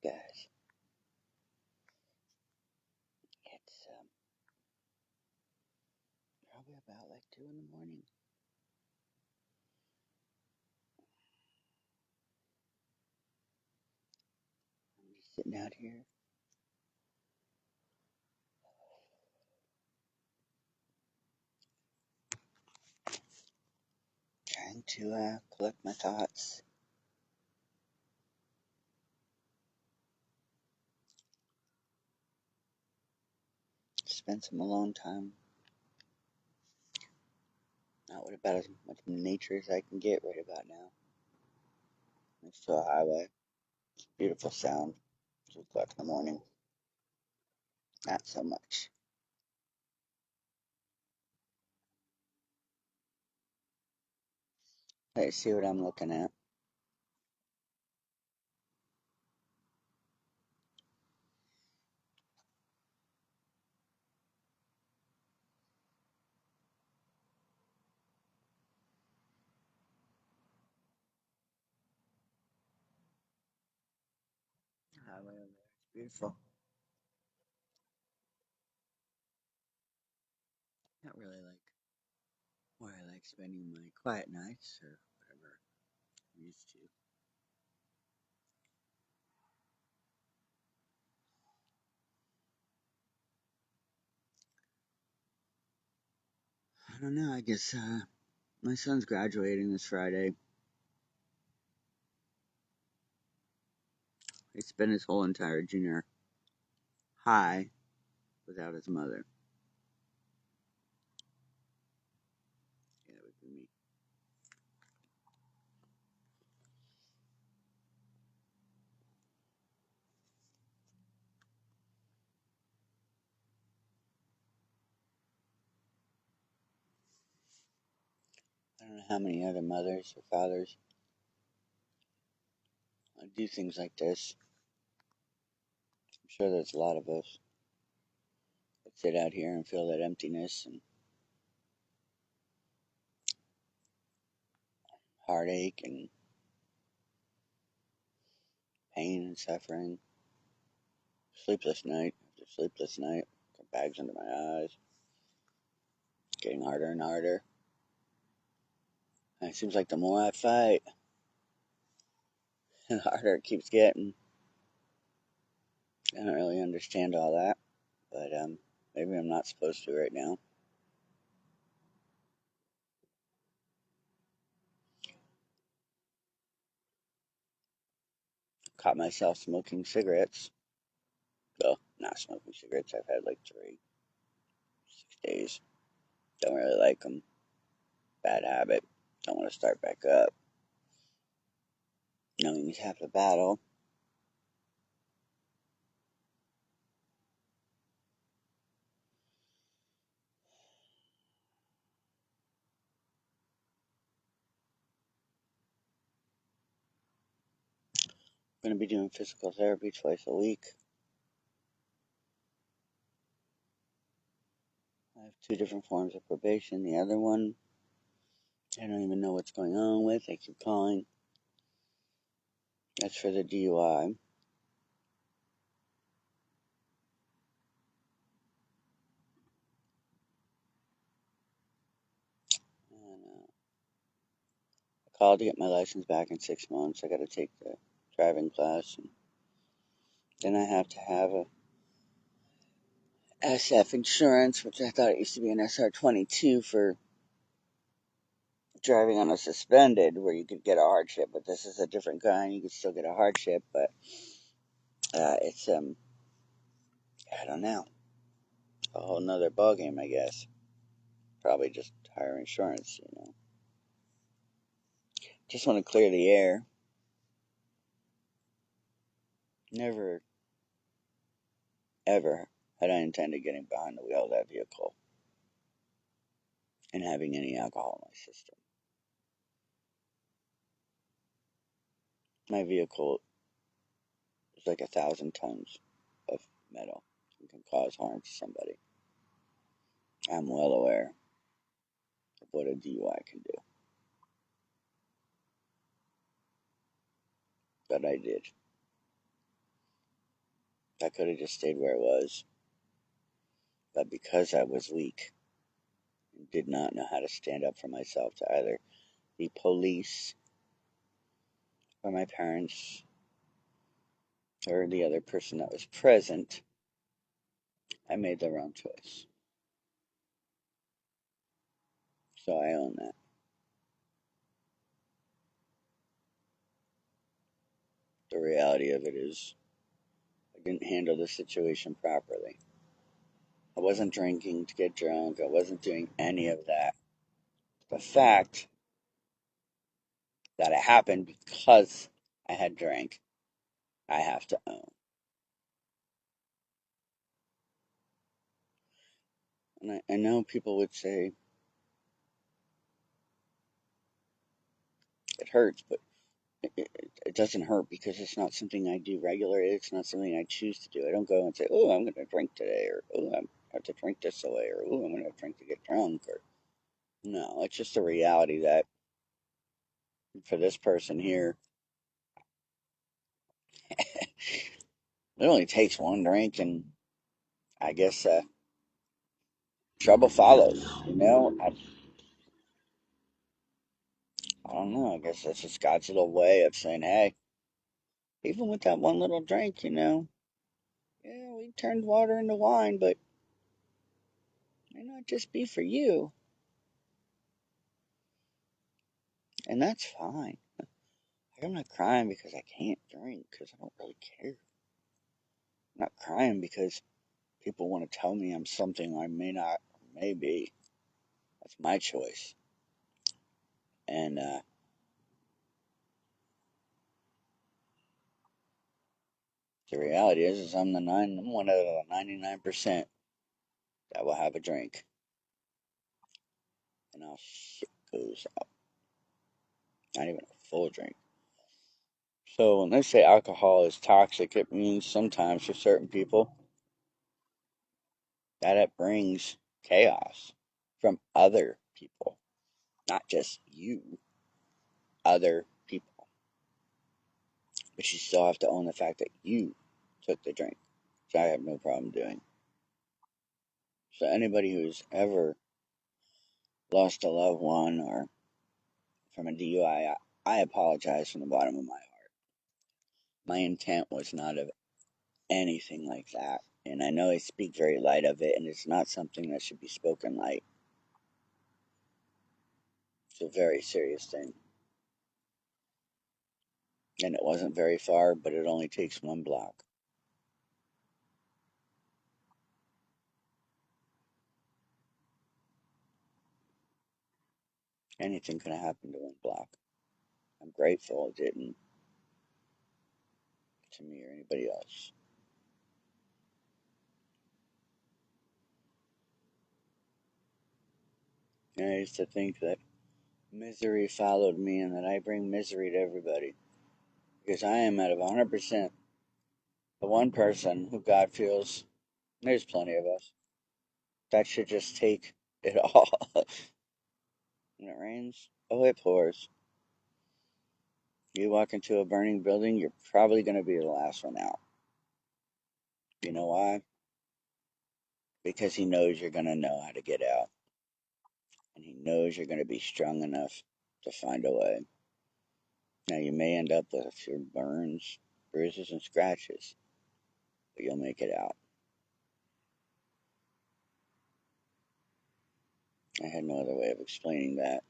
guys. It's probably about like 2 in the morning. I'm just sitting out here trying to collect my thoughts. Spend some alone time. Not with about as much nature as I can get right about now. Next to a highway. Beautiful sound. 2 o'clock in the morning. Not so much. Let's see what I'm looking at. Highway over there. It's beautiful. Not really like where I like spending my quiet nights or whatever I'm used to. I don't know. I guess my son's graduating this Friday. He spent his whole entire junior high without his mother. Yeah, that would be me. I don't know how many other mothers or fathers do things like this. I'm sure there's a lot of us that sit out here and feel that emptiness and heartache and pain and suffering. Sleepless night after sleepless night. Got bags under my eyes. It's getting harder and harder. And it seems like the more I fight, the harder it keeps getting. I don't really understand all that, but maybe I'm not supposed to right now. Caught myself smoking cigarettes. Well, not smoking cigarettes. I've had like 6 days. Don't really like them. Bad habit. Don't want to start back up. Knowing is half the battle. I'm going to be doing physical therapy twice a week. I have 2 different forms of probation. The other one, I don't even know what's going on with. They keep calling. That's for the DUI. And I called to get my license back in 6 months. I got to take the driving class. And then I have to have a SF insurance, which I thought it used to be an SR22 for driving on a suspended, where you could get a hardship. But this is a different kind. You could still get a hardship, but it's I don't know, a whole nother ballgame, I guess. Probably just higher insurance, you know. Just want to clear the air. Never, ever had I intended getting behind the wheel of that vehicle and having any alcohol in my system. My vehicle is like 1,000 tons of metal and can cause harm to somebody. I'm well aware of what a DUI can do. But I did. I could have just stayed where it was. But because I was weak and did not know how to stand up for myself to either the police or my parents or the other person that was present, I made the wrong choice. So I own that. The reality of it is, I didn't handle the situation properly. I wasn't drinking to get drunk. I wasn't doing any of that. The fact that it happened because I had drank, I have to own. And I know people would say it hurts, but it doesn't hurt because it's not something I do regularly. It's not something I choose to do. I don't go and say, "Oh, I'm going to drink today," or "Oh, I have to drink this away," or "Oh, I'm going to drink to get drunk." Or no, it's just a reality that for this person here, it only takes one drink, and I guess trouble follows. I don't know. I guess that's just God's little way of saying, "Hey, even with that one little drink, yeah, we turned water into wine, but it may not just be for you, and that's fine." Like, I'm not crying because I can't drink, because I don't really care. I'm not crying because people want to tell me I'm something I may not, or may be. That's my choice. And the reality is I'm one of the 99% that will have a drink, and all shit goes out. Not even a full drink. So when they say alcohol is toxic, it means sometimes for certain people that it brings chaos from other people, not just you, other people. But you still have to own the fact that you took the drink, which I have no problem doing. So anybody who's ever lost a loved one or from a DUI, I apologize from the bottom of my heart. My intent was not of anything like that. And I know I speak very light of it, and it's not something that should be spoken light. It's a very serious thing. And it wasn't very far, but it only takes one block. Anything could have happened to one block. I'm grateful it didn't to me or anybody else. And I used to think that misery followed me and that I bring misery to everybody. Because I am out of 100% the one person who God feels, there's plenty of us, that should just take it all. When it rains, oh, it pours. You walk into a burning building, you're probably going to be the last one out. You know why? Because He knows you're going to know how to get out. And He knows you're going to be strong enough to find a way. Now, you may end up with a few burns, bruises, and scratches, but you'll make it out. I had no other way of explaining that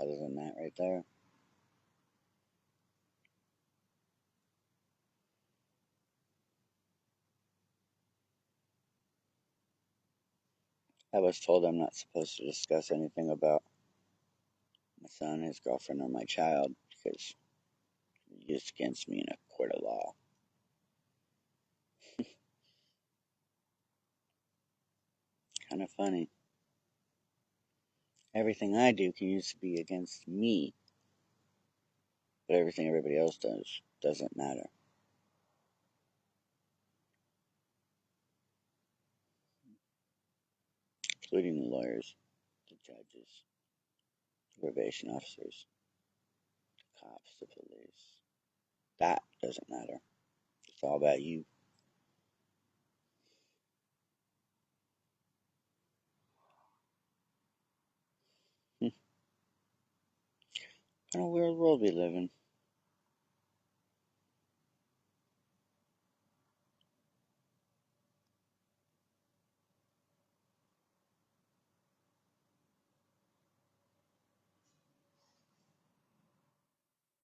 other than that right there. I was told I'm not supposed to discuss anything about my son, his girlfriend, or my child because it's used against me in a court of law. Kind of funny. Everything I do can use to be against me, but everything everybody else does doesn't matter, including the lawyers, the judges, the probation officers, the cops, the police. That doesn't matter. It's all about you. Kind of weird world we live in.